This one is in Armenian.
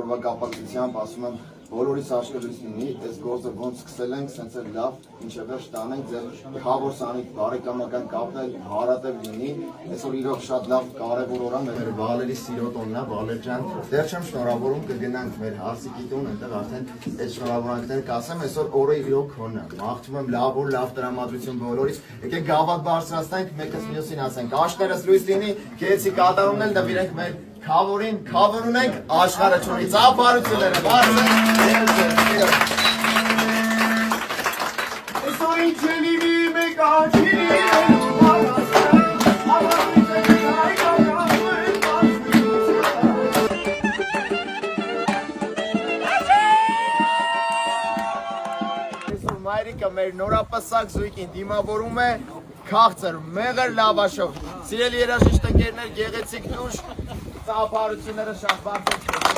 օրվա կապակցությամբ ասում եմ բոլորիս աշկելույս լինի, այս գործը ոնց սկսել ենք, սենց էլ լավ, ինչև վերջ տանենք, ձեր հավոր սանիք բարեկամական կապն էլ հարատև լինի, այսօր իրոք շատ լավ կարևոր օր է, մեր Վալերի սիրո տոնն է, Վալեր ջան, դեռ չեմ շնորհավորում, կգնանք մեր հարսիկի տուն, այնտեղ արդեն այդ շնորհավորանքները կասեմ, այսօր օրը իրոք քոնն է, մաղթում եմ լավ օր, լավ տրամադրություն բոլորիս, եկեք գավաթ բարձրացնենք, մեկս մյուսին ասենք, աշներս լույս լինի, գեցի կատարումն էլ նվիրենք մեր Քավորին, քավոր ունենք աշխարհը չունի, ծափարությունները, բարձր, այսօր ինչ է լինի, մեկ աչքին Այսօր մայրիկը մեր նորապսակ զույգին դիմավորում է քաղցր, մեղր լավաշով, սիրելի երաժիշտ ընկերներ, գեղեցիկ դուշ Ծափարությունները շատ բարձր